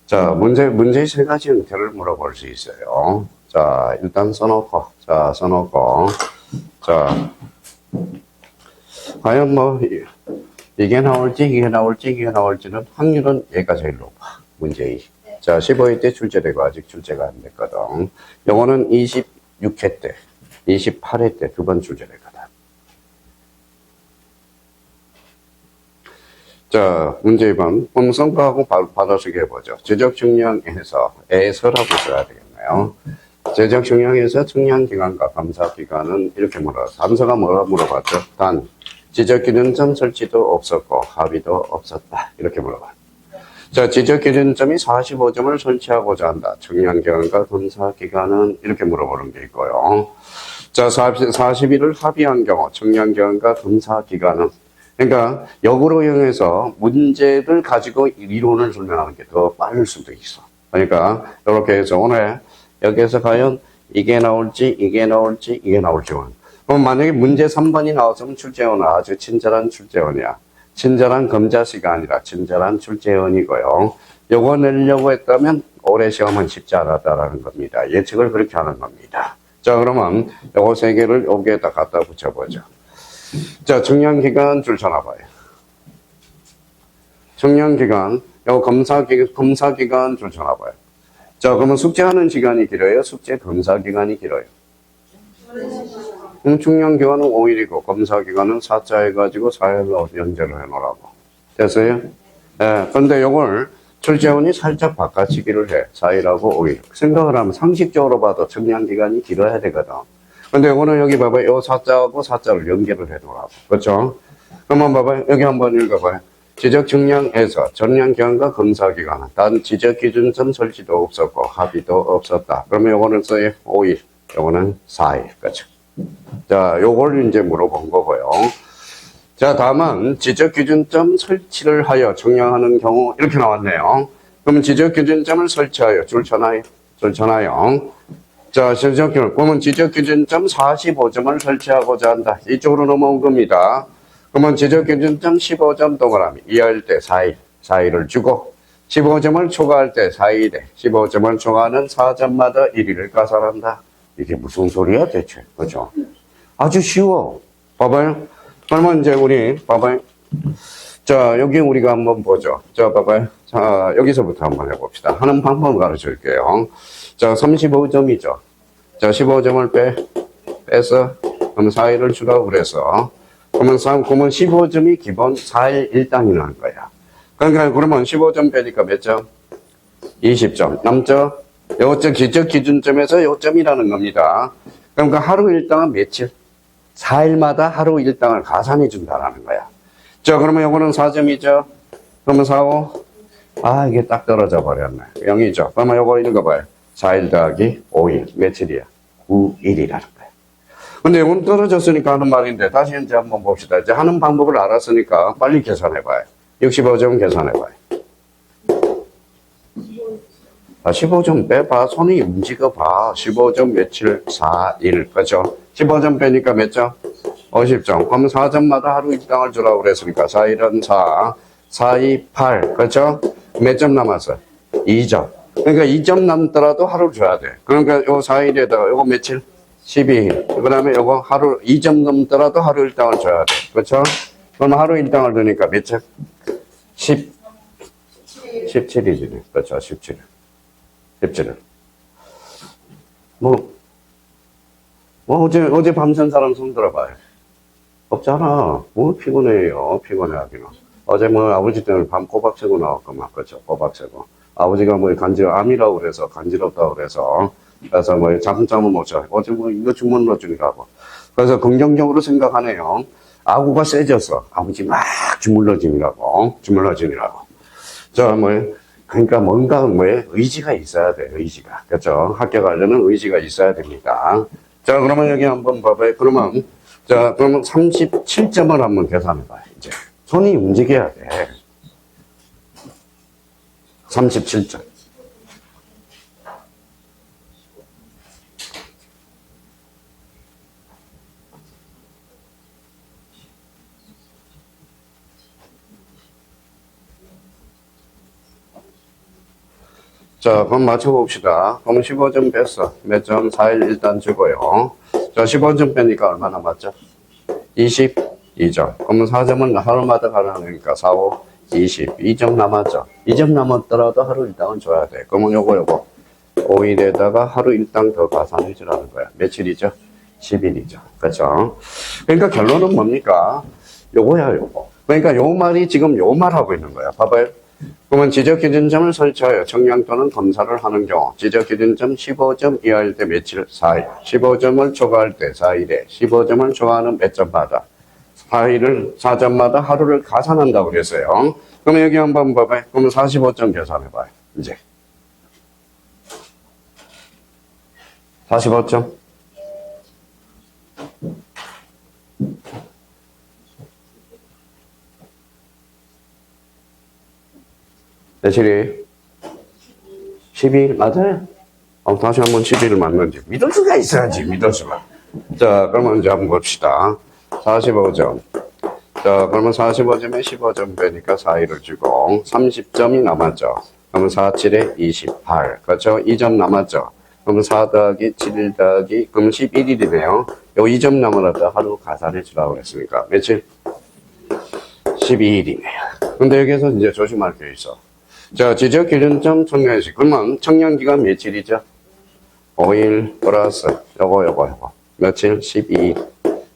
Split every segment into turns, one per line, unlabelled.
자, 문제의 세 가지 형태를 물어볼 수 있어요. 자, 일단 써놓고, 자, 과연 뭐, 이게 나올지, 이게 나올지는 확률은 얘가 제일 높아. 문제의. 자, 15회 때 출제되고 아직 출제가 안 됐거든. 영어는 26회 때, 28회 때 두 번 출제됐거든. 자, 문제 2번. 음성과하고 받아쓰기 해보죠. 제적 측량에서 에서라고 써야 되겠네요. 제적 측량에서 측량기관과 검사기관은 이렇게 단서가 뭐라 물어봤죠? 단, 지적기준점 설치도 없었고 합의도 없었다. 이렇게 물어봤. 자, 지적기준점이 45점을 설치하고자 한다. 측량기관과 검사기관은 이렇게 물어보는 게 있고요. 자, 41을 합의한 경우 측량기관과 검사기관은 그러니까 역으로 이용해서 문제를 가지고 이론을 설명하는 게 더 빠를 수도 있어. 그러니까 이렇게 해서 오늘 여기에서 과연 이게 나올지 이게 나올지 그럼 만약에 문제 3번이 나왔으면 출제원은 아주 친절한 출제원이야. 친절한 검자씨가 아니라 친절한 출제원이고요. 요거 내려고 했다면 올해 시험은 쉽지 않았다라는 겁니다. 예측을 그렇게 하는 겁니다. 자, 그러면 요거 세 개를 여기에다 갖다 붙여보죠. 자, 측량기간 줄 쳐놔봐요. 측량기간, 요거 검사기간 줄 쳐놔봐요. 자, 그러면 숙제하는 시간이 길어요? 숙제 검사기간이 길어요? 측량기간은 5일이고, 검사기간은 4자 해가지고 4일로 연재를 해놓으라고. 됐어요? 예, 근데 요걸 출제원이 살짝 바꿔치기를 해. 4일하고 5일. 생각을 하면 상식적으로 봐도 측량기간이 길어야 되거든. 근데 요거는 여기 봐봐요. 요 4자하고 4자를 연결을 해놓으라고. 그렇죠? 그러면 봐봐요. 여기 한번 읽어봐요. 지적 측량에서 전량기관과 검사기관은 단 지적기준점 설치도 없었고 합의도 없었다. 그러면 요거는 써요. 5일. 요거는 4일. 그렇죠? 자, 요걸 이제 물어본 거고요. 자, 다음은 지적기준점 설치를 하여 측량하는 경우 이렇게 나왔네요. 그러면 지적기준점을 설치하여 줄 쳐놔요. 자, 그러면 지적기준점 45점을 설치하고자 한다. 이쪽으로 넘어온 겁니다. 그러면 지적기준점 15점 동그라미 이해할 때 4일을 주고 15점을 초과할 때 4일에 15점을 초과하는 4점마다 1일을 가산한다. 이게 무슨 소리야 대체? 그죠? 아주 쉬워. 봐봐요. 그러면 이제 우리 봐봐요. 자, 여기 우리가 한번 보죠. 자, 봐봐요. 자, 여기서부터 한번 해봅시다. 하는 방법을 가르쳐 줄게요. 자, 35점이죠. 자, 15점을 빼서, 그럼 4일을 주라고 그래서, 그러면 15점이 기본 4일 일당이라는 거야. 그러니까, 그러면 15점 빼니까 몇 점? 20점. 남죠? 요점, 기준점에서 요점이라는 겁니다. 그러니까 하루 일당은 며칠? 4일마다 하루 일당을 가산해 준다라는 거야. 자, 그러면 요거는 4점이죠? 그러면 4, 5. 아, 이게 딱 떨어져 버렸네. 0이죠. 그러면 요거 읽어봐요. 4일 더하기 5일. 며칠이야? 9일이라는 거야. 근데 이건 떨어졌으니까 하는 말인데, 다시 이제 한번 봅시다. 이제 하는 방법을 알았으니까 빨리 계산해봐요. 65점 계산해봐요. 15점 빼봐. 손이 움직여봐. 15점 며칠? 4일. 그죠? 15점 빼니까 몇 점? 50점. 그러면 4점마다 하루 일당을 주라고 그랬으니까 4일은 4, 4, 2, 8. 그렇죠? 몇 점 남았어? 2점. 그러니까 2점 남더라도 하루 줘야 돼. 그러니까 요 4일에다가 요거 며칠? 12일. 그 다음에 요거 하루 2점 넘더라도 하루 일당을 줘야 돼. 그렇죠? 그럼 하루 일당을 넣으니까 며칠? 17일이네. 그렇죠? 17일. 17일. 어제 밤샌 사람 손 들어봐요. 없잖아. 뭐 피곤해요. 피곤해하기는. 어제 뭐 아버지 때문에 밤 꼬박 새고 나왔구만. 그렇죠. 꼬박 새고. 아버지가 뭐 암이라고 그래서 간지럽다고 그래서 뭐 잠을 못 자. 어제 뭐 이거 주문러 중이라고. 그래서 긍정적으로 생각하네요. 아구가 세져서 아버지 막 주물러지니라고. 자, 그러니까 뭔가 의지가 있어야 돼. 의지가. 그렇죠. 합격하려는 의지가 있어야 됩니다. 자, 그러면 여기 한번 봐봐요. 그러면 37점을 한번 계산해봐요. 이제 손이 움직여야 돼. 37점. 자, 그럼 맞춰봅시다. 그럼 15점 뺐어. 몇 점? 4일 일단 주고요. 자, 15점 빼니까 얼마 남았죠? 22점. 그러면 4점은 하루마다 가능하니까 4, 5, 22점 남았죠. 2점 남았더라도 하루 일당은 줘야 돼. 그러면 요거 5일에다가 하루 일당 더 가산해 주라는 거야. 며칠이죠? 10일이죠. 그렇죠? 그러니까 결론은 뭡니까? 요거야, 요거. 그러니까 요 말이 지금 요 말 하고 있는 거야. 봐봐요. 그러면 지적기준점을 설치하여 청량 또는 검사를 하는 경우 지적기준점 15점 이하일 때 며칠? 4일. 15점을 초과할 때 4일에 15점을 초과하는 몇 점마다 4점마다 하루를 가산한다고 그랬어요. 그러면 여기 한번 봐봐요. 그러면 45점 계산해봐요. 이제 45점 며칠이? 12일 맞아요? 다시 한번 12일 맞는지 믿을 수가 있어야지. 믿을 수가. 자, 그러면 이제 한번 봅시다. 45점. 자, 그러면 45점에 15점 빼니까 4일을 주고 30점이 남았죠. 그러면 4, 7에 28. 그렇죠? 2점 남았죠. 그러면 4 더하기 7 더하기 그러면 11일이네요. 요 2점 남았다 하루 가산해 주라고 그랬으니까 며칠? 12일이네요. 근데 여기서 이제 조심할 게 있어. 자, 지적기준점 청량시. 그러면 청량기간 며칠이죠? 5일 플러스 요거. 며칠? 12일.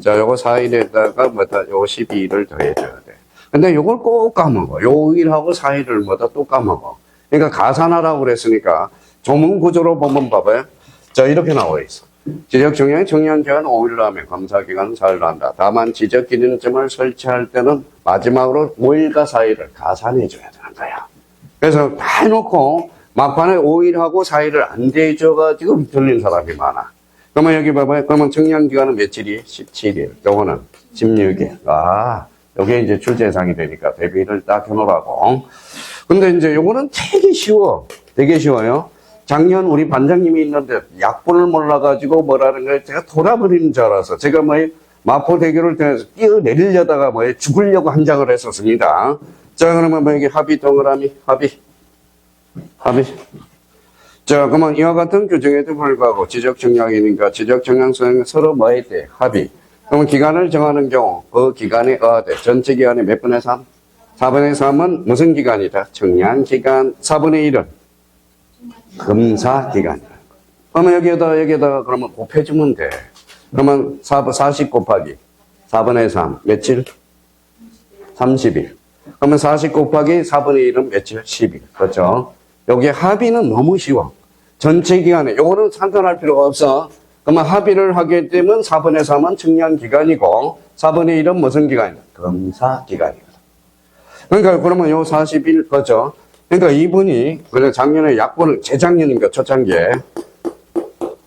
자, 요거 4일에다가 요거 12일을 더해줘야 돼. 근데 요걸 꼭 까먹어. 요 5일하고 4일을 또 까먹어. 그러니까 가산하라고 그랬으니까 조문 구조로 보면 봐봐요. 자, 이렇게 나와 있어. 지적청량의 청량기간 5일로 하면 검사기간은 4일로 한다. 다만 지적기준점을 설치할 때는 마지막으로 5일과 4일을 가산해줘야 되는 거야. 그래서 다 해놓고 막판에 5일하고 4일을 안 대줘가지고 틀린 사람이 많아. 그러면 여기 봐봐요. 그러면 청량기간은 며칠이? 17일. 요거는 16일. 요게 이제 출제상이 되니까 대비를 딱 해놓으라고. 근데 이제 요거는 되게 쉬워. 되게 쉬워요. 작년 우리 반장님이 있는데 약분을 몰라가지고 뭐라는 걸 제가 돌아버리는 줄 알아서 제가 마포대교를 통해서 뛰어내리려다가 죽으려고 한 장을 했었습니다. 자, 그러면 여기 합의 동그라미, 합의. 자, 그러면 이와 같은 규정에도 불구하고 지적청량이니까 지적청량성은 서로 뭐에 대해 합의. 그러면 기간을 정하는 경우 그 기간에 의하되 전체 기간의 몇 분의 3? 4분의 3은 무슨 기간이다? 청량기간. 4분의 1은 검사기간이다. 그러면 여기에다가 그러면 곱해주면 돼. 그러면 40 곱하기 4분의 3 며칠? 30일. 그러면 40 곱하기 4분의 1은 며칠? 10일. 그렇죠? 여기 합의는 너무 쉬워. 전체 기간에, 요거는 상관할 필요가 없어. 그러면 합의를 하게 되면 4분의 3은 청량기간이고, 4분의 1은 무슨 기간이다? 검사기간이거든. 그러니까, 그러면 요 40일, 그렇죠? 그러니까 이분이, 그래, 작년에 약분을, 재작년인가, 초창기에,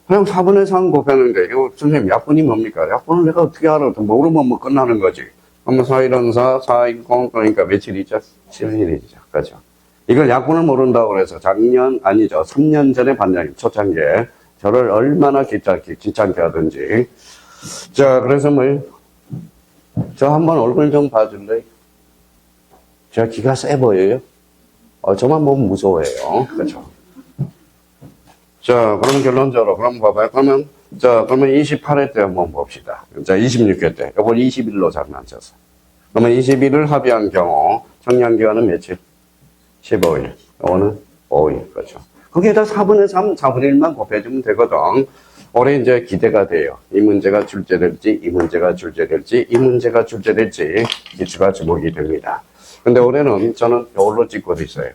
그냥 4분의 3 곱했는데, 이거 선생님, 약분이 뭡니까? 약분을 내가 어떻게 알아? 모르면 끝나는 거지. 그러면 4일은 410, 그러니까 며칠이죠? 10일이죠. 그렇죠? 이걸 약분을 모른다고 그래서 3년 전에 반장님 초창기에 저를 얼마나 귀찮게 하든지. 자, 그래서 저 한번 얼굴 좀 봐줄래요? 제가 기가 세 보여요? 저만 보면 무서워해요. 그렇죠? 자, 그럼 결론적으로, 그럼 봐봐요. 그러면 28회 때 한번 봅시다. 자, 26회 때. 이걸 20일로 장난쳤어. 그러면 20일을 합의한 경우, 청량기간은 며칠? 15일. 이거는 5일. 그렇죠. 거기에다 4분의 3, 4분의 1만 곱해주면 되거든. 올해 이제 기대가 돼요. 이 문제가 출제될지, 이 문제가 출제될지, 이 문제가 출제될지, 기수가 주목이 됩니다. 근데 올해는 저는 이걸로 찍고 있어요.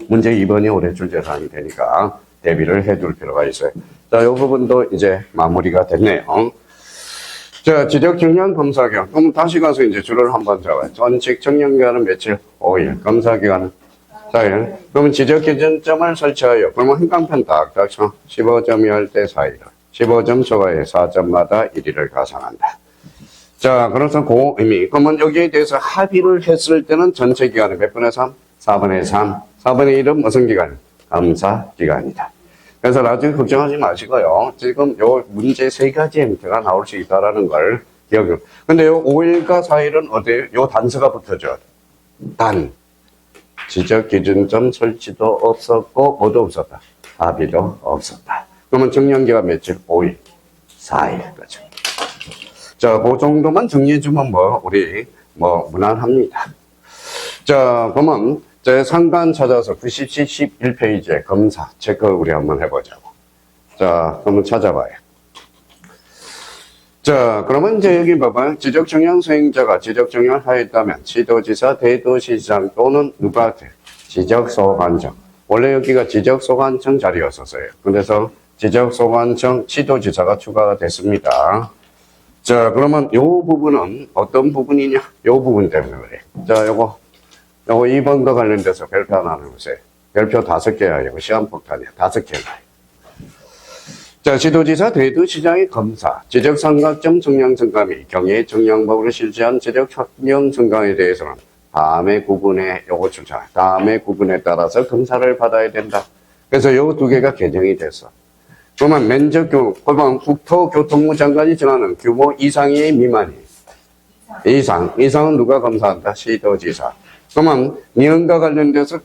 문제 2번이 올해 출제사항이 되니까 대비를 해둘 필요가 있어요. 자, 이 부분도 이제 마무리가 됐네요. 자, 지적청량 검사기간. 그럼 다시 가서 이제 줄을 한번 잡아요. 전직 청량기간은 며칠? 5일. 검사기간은 4일. 그러면 지적기준점을 설치하여. 그러면 한강편 딱 쳐. 15점이 할 때 4일. 15점 초과해 4점마다 1일을 가산한다. 자, 그래서 그 의미. 그러면 여기에 대해서 합의를 했을 때는 전체 기간이 몇 분의 3? 4분의 3. 4분의 1은 무슨 기간? 검사기간이다. 그래서 나중에 걱정하지 마시고요. 지금 요 문제 3가지 형태가 나올 수 있다라는 걸 기억해. 근데 요 5일과 4일은 어때요? 요 단서가 붙어져. 지적 기준점 설치도 없었고, 뭐도 없었다. 합의도 없었다. 그러면 정량기가 며칠? 5일, 4일. 그죠. 자, 그 정도만 정리해주면 우리 무난합니다. 자, 그러면 제 상관 찾아서 90시 11페이지에 검사 체크 우리 한번 해보자고. 자, 한번 찾아봐요. 자, 그러면 이제 여기 봐봐요. 지적정량 수행자가 지적정량을 하였다면 시도지사, 대도시장 또는 누구한테? 지적소관청. 원래 여기가 지적소관청 자리였었어요. 그래서 지적소관청 시도지사가 추가가 됐습니다. 자, 그러면 요 부분은 어떤 부분이냐? 요 부분 때문에 그래. 자, 요거 2번과 관련돼서 별표 하나 넣으세요. 별표 5개야. 이거 시간폭탄이야. 5개나. 자, 시도지사, 대도시장의 검사, 지적삼각점 정량증가 및 경의 정량법으로 실시한 지적환경 증강에 대해서는 다음의 구분에 요거 출자. 다음의 구분에 따라서 검사를 받아야 된다. 그래서 요 2개가 개정이 됐어. 그러면 면적 규모, 그러면 국토교통부 장관이 정하는 규모 이상이 미만이. 이상은 누가 검사한다? 시도지사. 그러면 니은과 관련돼서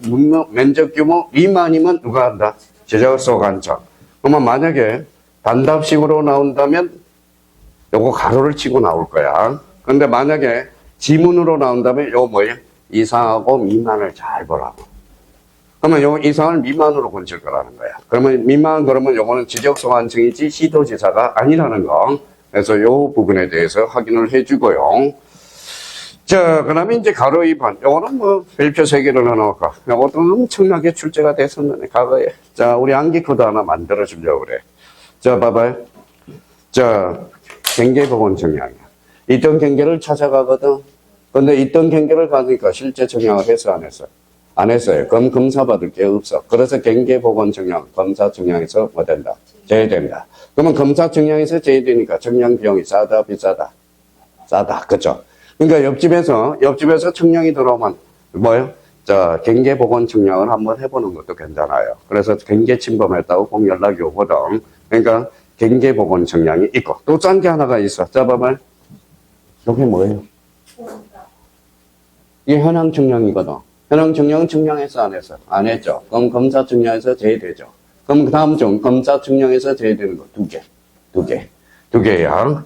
면적 규모 미만이면 누가 한다? 지적소관청. 그러면 만약에 단답식으로 나온다면 요거 가로를 치고 나올 거야. 근데 만약에 지문으로 나온다면 요거 뭐예요? 이상하고 미만을 잘 보라고. 그러면 요 이상을 미만으로 고칠 거라는 거야. 그러면 요거는 지적소관청이지 시도지사가 아니라는 거. 그래서 요 부분에 대해서 확인을 해주고요. 자, 그 다음에 이제 가로 2번. 요거는 별표 3개를 넣어놓고. 요것도 엄청나게 출제가 됐었는데, 과거에. 자, 우리 암기코드 하나 만들어 주려고 그래. 자, 봐봐요. 자, 경계보건 정량이야. 있던 경계를 찾아가거든. 근데 있던 경계를 가니까 실제 정량을 했어, 안 했어? 안 했어요. 그럼 검사받을 게 없어. 그래서 경계보건 정량, 검사 정량에서 뭐 된다? 제외된다. 그러면 검사 정량에서 제외되니까 정량 비용이 싸다, 비싸다? 싸다. 그죠? 그러니까 옆집에서 청량이 들어오면 뭐예요? 자, 경계보건 청량을 한번 해보는 것도 괜찮아요. 그래서 경계 침범했다고 꼭 연락이 오거든. 그러니까 경계보건 청량이 있고 또 짠 게 하나가 있어. 자, 봐봐요. 이게 뭐예요? 이게 현황 청량이거든. 현황 청량은 청량했어, 안 했어? 안 했죠. 그럼 검사 청량에서 제외되죠. 그럼 그 다음 중 검사 청량에서 제외되는 거 2개. 2개야.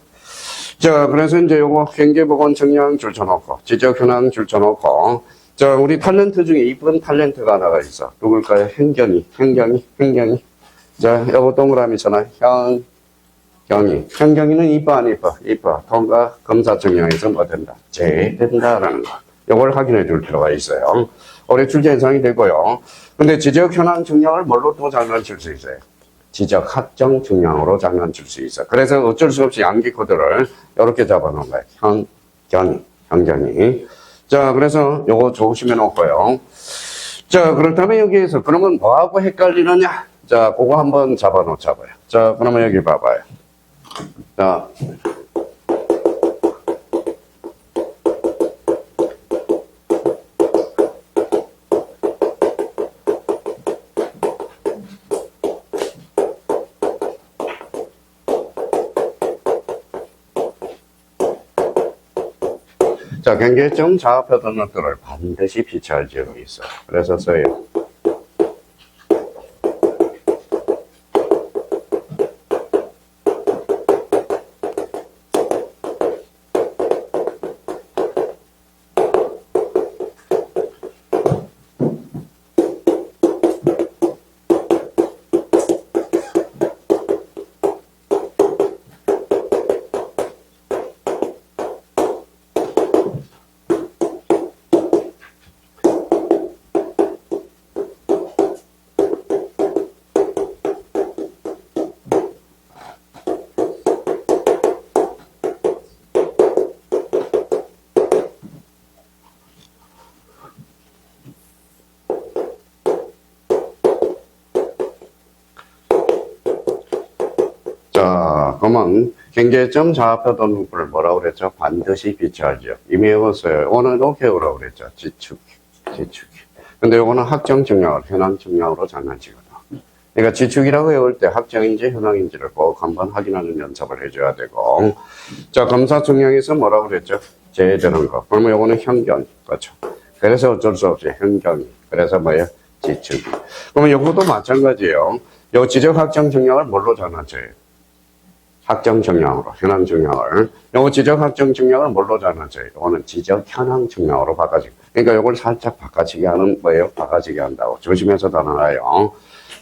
자, 그래서 이제 요거 경계보건 정량 줄쳐놓고, 지적 현황 줄쳐놓고, 자, 우리 탤런트 중에 이쁜 탤런트가 하나가 있어. 누굴까요? 행경이. 자, 요거 동그라미 있잖아. 경이. 행경이는 이뻐, 안 이뻐? 이뻐. 통과 검사 정량에서 뭐 된다? 제외된다라는 거. 요걸 확인해 줄 필요가 있어요. 올해 출제 예상이 되고요. 근데 지적 현황 정량을 뭘로 또 장난칠 수 있어요? 지적 학정 정량으로 장난칠 수 있어. 그래서 어쩔 수 없이 암기 코드를 이렇게 잡아놓은 거예요. 현경이. 자, 그래서 요거 조심해 놓고요. 자, 그렇다면 여기에서 그러면 뭐하고 헷갈리느냐? 자, 그거 한번 잡아놓자고요. 자, 그러면 여기 봐봐요. 자. 자, 경계점 좌표 등록들을 반드시 비치할 지역이 있어. 그래서 써요. 자, 그러면 경계점 좌표 등록부를 뭐라고 그랬죠? 반드시 비치하죠. 이미 해봤어요. 오늘 이렇게 오라고 그랬죠. 지축. 근데 이거는 학정 정량을 현황 정량으로 장난치거든. 그러니까 지축이라고 외울 때 학정인지 현황인지를 꼭 한번 확인하는 연습을 해줘야 되고. 자, 검사 정량에서 뭐라고 그랬죠? 제외되는 거. 그러면 이거는 현경. 그렇죠. 그래서 어쩔 수 없이 현경이. 그래서 뭐예요? 지축이. 그러면 요것도 마찬가지예요. 요 지적 확정 정량을 뭘로 전환줘요? 확정 정량으로, 현황 정량을. 요거 지적 확정 정량을 뭘로 전환줘요? 요거는 지적 현황 정량으로 바꿔지고. 그러니까 요걸 살짝 바꿔지게 하는 뭐예요? 바꿔지게 한다고. 조심해서 단어나요.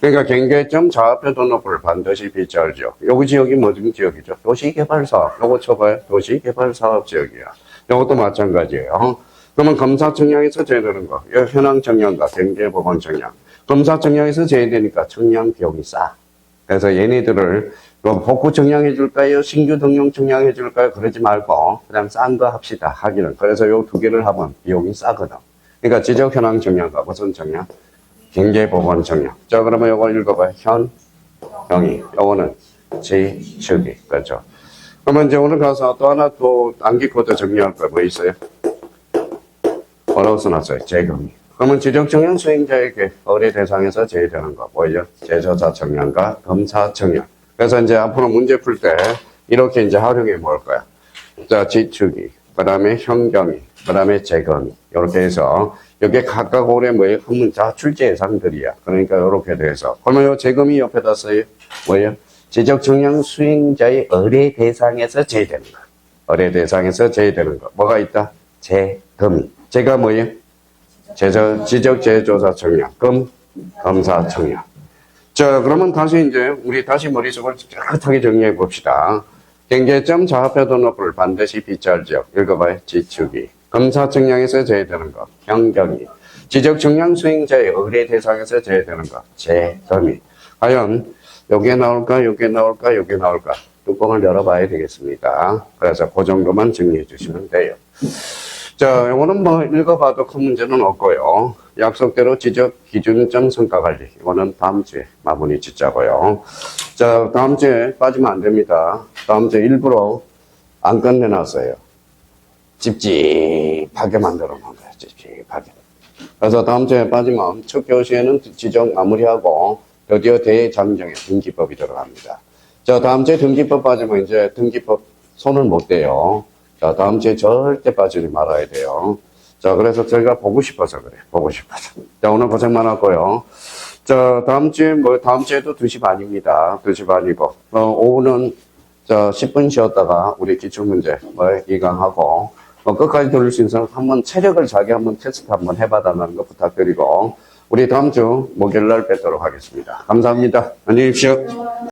그러니까 경계점 좌표 등록부를 반드시 빗자를 지역. 요거 지역이 무슨 지역이죠? 도시개발사업. 요거 쳐봐요. 도시개발사업 지역이야. 요것도 마찬가지예요. 그러면 검사 청량에서 제외되는 거. 현황 청량과 경계법원 청량. 검사 청량에서 제외되니까 청량 비용이 싸. 그래서 얘네들을 복구 청량해 줄까요? 신규 등용 청량해 줄까요? 그러지 말고 그냥 싼 거 합시다. 하기는. 그래서 요 두 개를 하면 비용이 싸거든. 그러니까 지적 현황 청량과 무슨 청량? 경계법원 청량. 자, 그러면 요거 읽어봐요. 현형이. 요거는 지축이. 그렇죠. 그러면 이제 오늘 가서 또 하나 또 암기 코드 정리할 거 뭐 있어요? 뭐라고 써놨어요? 재검이. 그러면 지적 청량 수행자에게 의뢰 대상에서 제외되는 거 뭐예요? 제조사 청량과 검사 청량. 그래서 이제 앞으로 문제 풀 때 이렇게 이제 활용해 볼 거야. 자, 지축이, 그 다음에 현경이, 그 다음에 재검이. 이렇게 해서 여기에 각각 올해 뭐예요? 한 문자 출제 예상들이야. 그러니까 이렇게 돼서. 그러면 요 재검이 옆에다 써요. 뭐예요? 지적 청량 수행자의 의뢰 대상에서 제외되는 거. 의뢰 대상에서 제외되는 거. 뭐가 있다? 재검이. 제가 뭐예요? 지적 재조사 청량, 검사 청량. 자, 그러면 다시 이제 우리 다시 머릿속을 깨끗하게 정리해 봅시다. 경계점 좌표 등록부를 반드시 빗자를 지역. 읽어봐요. 지축이. 검사 청량에서 제외되는 것. 현경이. 지적 청량 수행자의 의뢰 대상에서 제외되는 것. 재검이. 과연 요게 나올까? 요게 나올까? 요게 나올까? 뚜껑을 열어봐야 되겠습니다. 그래서 그 정도만 정리해 주시면 돼요. 자, 이거는 뭐 읽어봐도 큰 문제는 없고요. 약속대로 지적 기준점 성과 관리. 이거는 다음 주에 마무리 짓자고요. 자, 다음 주에 빠지면 안 됩니다. 다음 주에 일부러 안 끝내놨어요. 찝찝하게 만들어 놓은 거예요. 찝찝하게. 그래서 다음 주에 빠지면 첫 교시에는 지적 마무리하고 드디어 대장정에 등기법이 들어갑니다. 자, 다음 주에 등기법 빠지면 이제 등기법 손을 못 대요. 자, 다음 주에 절대 빠지지 말아야 돼요. 자, 그래서 저희가 보고 싶어서 그래. 보고 싶어서. 자, 오늘 고생 많았고요. 자, 다음 주에도 2시 반입니다. 2시 반이고, 오후는, 10분 쉬었다가 우리 기출문제, 이강하고, 끝까지 들을 수 있어서 한번 체력을 자기 한번 테스트 한번 해봐달라는 거 부탁드리고, 우리 다음 주 목요일 날 뵙도록 하겠습니다. 감사합니다. 안녕히 계십시오.